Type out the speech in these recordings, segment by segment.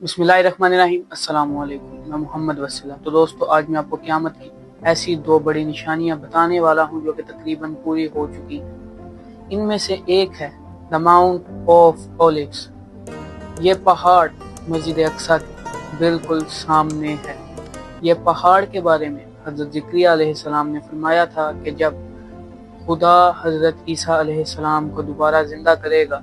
बिस्मिल्लाहिर्रहमानिर्रहीम। अस्सलाम वालेकुम। मैं मोहम्मद वसीला। तो दोस्तों, आज मैं आपको क़यामत की ऐसी दो बड़ी निशानियां बताने वाला हूं जो कि तकरीबन पूरी हो चुकी हैं। इनमें से एक है द माउंट ऑफ ओलिव्स। ये पहाड़ मस्जिद अक्सा के बिल्कुल सामने है। ये पहाड़ के बारे में हज़रत ज़करिया अलैहिस्सलाम ने फरमाया था कि जब खुदा हज़रत ईसा अलैहिस्सलाम को दोबारा जिंदा करेगा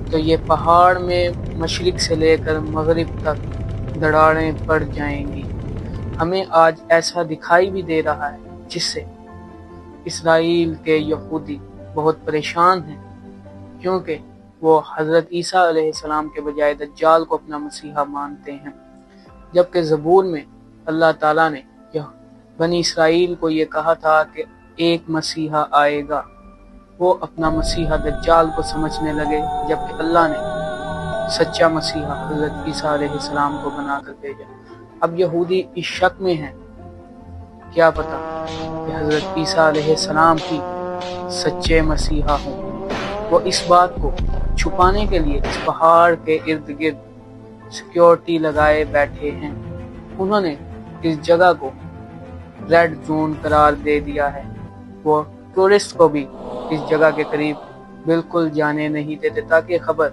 तो ये पहाड़ में मशरिक से लेकर मगरिब तक दरारें पड़ जाएंगी। हमें आज ऐसा दिखाई भी दे रहा है जिससे इसराइल के यहूदी बहुत परेशान हैं, क्योंकि वो हज़रत ईसा अलैहिस्सलाम के बजाय दज्जाल को अपना मसीहा मानते हैं। जबकि ज़बूर में अल्लाह ताला ने बनी इसराइल को ये कहा था कि एक मसीहा आएगा। वो अपना मसीहा दज्जाल को समझने लगे, जबकि अल्लाह ने सच्चा मसीहा हज़रत ईसा अलैहिस्सलाम को बनाकर भेजा। अब यहूदी इस शक में हैं, क्या पता कि हज़रत ईसा अलैहिस्सलाम ही सच्चे मसीहा हों। वो इस बात को छुपाने के लिए इस पहाड़ के इर्द गिर्द सिक्योरिटी लगाए बैठे हैं। उन्होंने इस जगह को रेड जोन करार दे दिया है। वो टूरिस्ट को भी इस जगह के करीब बिल्कुल जाने नहीं देते, ताकि खबर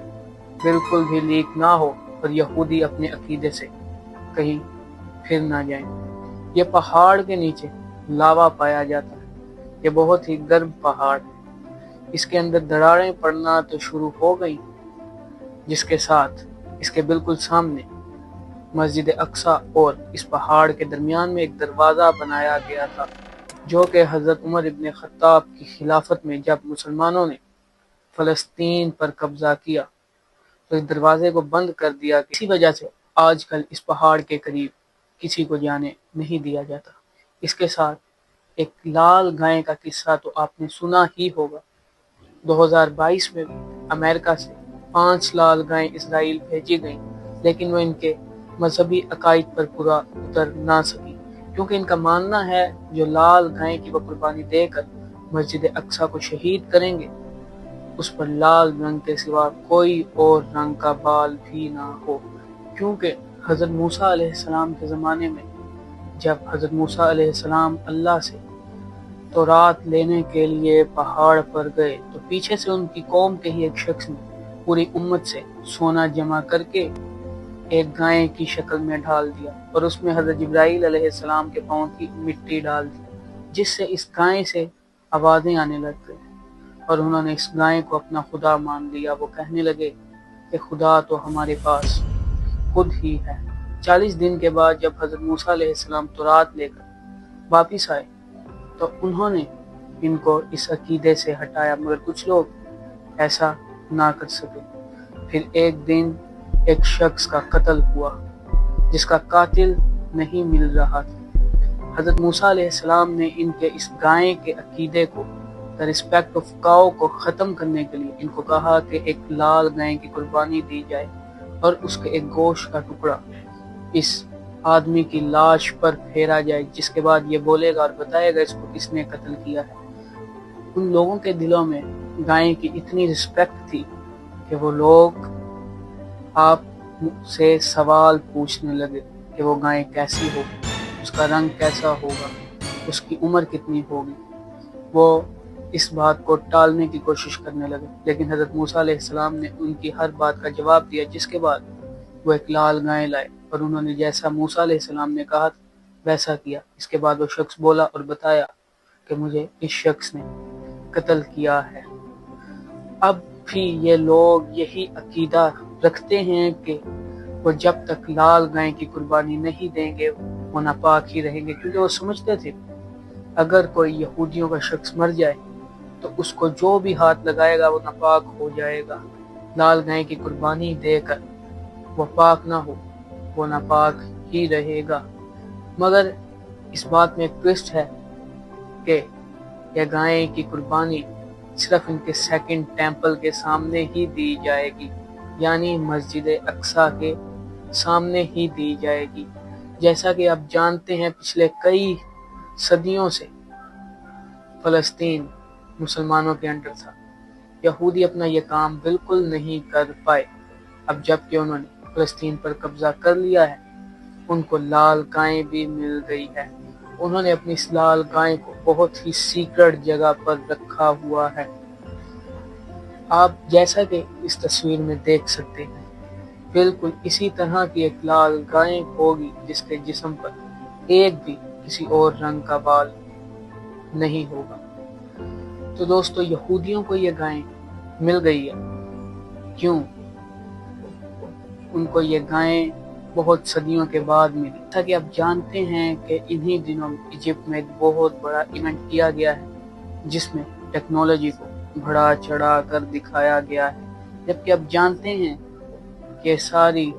बिल्कुल भी लीक ना हो और यहूदी अपने अकीदे से कहीं फिर ना जाएं। ये पहाड़ के नीचे लावा पाया जाता है। ये बहुत ही गर्म पहाड़ है। इसके अंदर दरारें पड़ना तो शुरू हो गई, जिसके साथ इसके बिल्कुल सामने मस्जिद अक्सा और इस पहाड़ के दरमियान में एक दरवाज़ा बनाया गया था, जो कि हज़रत उमर इब्न खत्ताब की खिलाफत में जब मुसलमानों ने फ़लस्तीन पर कब्ज़ा किया तो इस दरवाज़े को बंद कर दिया। इसी वजह से आजकल इस पहाड़ के करीब किसी को जाने नहीं दिया जाता। इसके साथ एक लाल गाय का किस्सा तो आपने सुना ही होगा। 2022 में अमेरिका से 5 लाल गायें इसराइल भेजी गईं, लेकिन वो इनके मजहबी अकायद पर पूरा उतर ना सकी, क्योंकि इनका मानना है जो लाल गाय की वो कुर्बानी देकर मस्जिद अक्सा को शहीद करेंगे, उस पर लाल रंग के सिवा कोई और रंग का बाल भी ना हो। क्योंकि हज़रत मूसा अलैहिस्सलाम के ज़माने में जब हज़रत मूसा अलैहिस्सलाम अल्लाह से तौरात लेने के लिए पहाड़ पर गए तो पीछे से उनकी कौम के ही एक शख्स ने पूरी उम्मत से सोना जमा करके एक गाय की शक्ल में ढाल दिया और उसमें हज़रत जिब्राईल अलैहिस्सलाम के पाँव की मिट्टी डाल दी, जिससे इस गाय से आवाज़ें आने लग गई और उन्होंने इस गाय को अपना खुदा मान लिया। वो कहने लगे कि खुदा तो हमारे पास खुद ही है। 40 दिन के बाद जब हज़रत मूसा अलैहिस्सलाम तौरात लेकर वापिस आए तो उन्होंने इनको इस अकीदे से हटाया, मगर कुछ लोग ऐसा ना कर सके। फिर एक दिन एक शख्स का कत्ल हुआ जिसका कातिल नहीं मिल रहा था। हज़रत मूसा अलैहिस्सलाम ने इनके इस गाय के अकीदे को, द रिस्पेक्ट ऑफ काउ को ख़त्म करने के लिए इनको कहा कि एक लाल गाय की कुर्बानी दी जाए और उसके एक गोश्त का टुकड़ा इस आदमी की लाश पर फेरा जाए, जिसके बाद ये बोलेगा और बताएगा इसको किसने कत्ल किया है। उन लोगों के दिलों में गाय की इतनी रिस्पेक्ट थी कि वो लोग आप से सवाल पूछने लगे कि वो गाय कैसी होगी, उसका रंग कैसा होगा, उसकी उम्र कितनी होगी। वो इस बात को टालने की कोशिश करने लगे, लेकिन हज़रत मूसा अलैहिस्सलाम ने उनकी हर बात का जवाब दिया, जिसके बाद वो एक लाल गाय लाए और उन्होंने जैसा मूसा अलैहिस्सलाम ने कहा वैसा किया। इसके बाद वो शख्स बोला और बताया कि मुझे इस शख्स ने कत्ल किया है। अब भी ये लोग यही अकीदा रखते हैं कि वो जब तक लाल गाय की कुर्बानी नहीं देंगे वो नापाक ही रहेंगे, क्योंकि वो समझते थे अगर कोई यहूदियों का शख्स मर जाए तो उसको जो भी हाथ लगाएगा वो नापाक हो जाएगा। लाल गाय की कुर्बानी देकर वो पाक ना हो, वो नापाक ही रहेगा। मगर इस बात में एक ट्विस्ट है कि यह गाय की कुर्बानी सिर्फ इनके सेकंड टेंपल के सामने ही दी जाएगी, यानी मस्जिद अक्सा के सामने ही दी जाएगी। जैसा कि आप जानते हैं पिछले कई सदियों से फ़लस्तीन मुसलमानों के अंडर था। यहूदी अपना ये काम बिल्कुल नहीं कर पाए। अब जबकि उन्होंने فلسطین پر قبضہ کر لیا ہے، ان کو لال گائیں بھی مل گئی ہے۔ انہوں نے اپنی اس لال گائیں کو بہت ہی سیکرٹ جگہ پر رکھا ہوا ہے۔ آپ جیسا کہ اس تصویر میں دیکھ سکتے ہیں، بالکل اسی طرح کی ایک لال گائیں ہوگی جس کے جسم پر ایک بھی کسی اور رنگ کا بال نہیں ہوگا۔ تو دوستو، یہودیوں کو یہ گائیں مل گئی ہے، کیوں؟ ان کو یہ گائیں بہت صدیوں کے بعد ملی۔ جیسا کہ آپ جانتے ہیں کہ انہی دنوں ایجپٹ میں ایک بہت بڑا ایونٹ کیا گیا ہے جس میں ٹیکنالوجی کو بڑھا چڑھا کر دکھایا گیا ہے، جبکہ آپ جانتے ہیں کہ ساری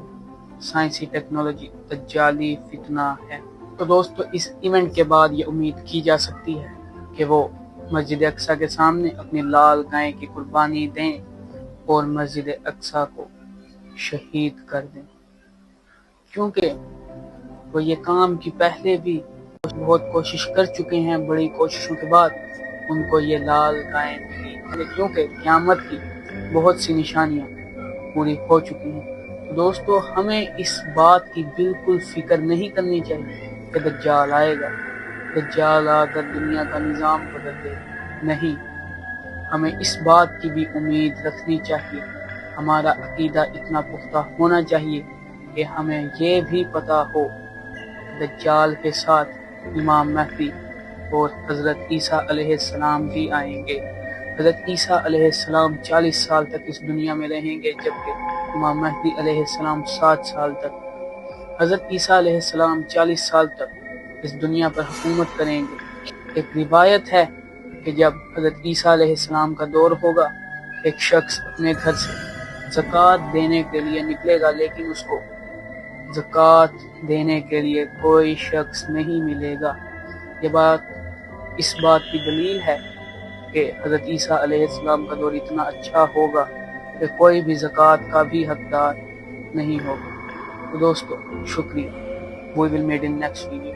سائنسی ٹیکنالوجی دجالی فتنہ ہے۔ تو دوستو، اس ایونٹ کے بعد یہ امید کی جا سکتی ہے کہ وہ مسجد اقصی کے سامنے اپنی لال گائیں کی قربانی دیں اور مسجد اقصی کو شہید کر دیں، کیونکہ وہ یہ کام کی پہلے بھی بہت کوشش کر چکے ہیں۔ بڑی کوششوں کے بعد ان کو یہ لال گائیں ملی، کیونکہ قیامت کی بہت سی نشانیاں پوری ہو چکی ہیں۔ دوستو، ہمیں اس بات کی بالکل فکر نہیں کرنی چاہیے کہ دجال آئے گا، دجال آ کر دنیا کا نظام بدل دے گا۔ نہیں، ہمیں اس بات کی بھی امید رکھنی چاہیے، ہمارا عقیدہ اتنا پختہ ہونا چاہیے کہ ہمیں یہ بھی پتا ہو دجال کے ساتھ امام مہدی اور حضرت عیسیٰ علیہ السلام بھی آئیں گے۔ حضرت عیسیٰ علیہ السلام 40 سال تک اس دنیا میں رہیں گے، جبکہ امام مہدی علیہ السلام 7 سال تک۔ حضرت عیسیٰ علیہ السلام 40 سال تک اس دنیا پر حکومت کریں گے۔ ایک روایت ہے کہ جب حضرت عیسیٰ علیہ السلام کا دور ہوگا، ایک شخص اپنے گھر سے زکوٰۃ دینے کے لیے نکلے گا، لیکن اس کو زکوٰۃ دینے کے لیے کوئی شخص نہیں ملے گا۔ یہ بات اس بات کی دلیل ہے کہ حضرت عیسیٰ علیہ السلام کا دور اتنا اچھا ہوگا کہ کوئی بھی زکوٰۃ کا بھی حقدار نہیں ہوگا۔ تو دوستو، شکریہ۔ We will meet in next video.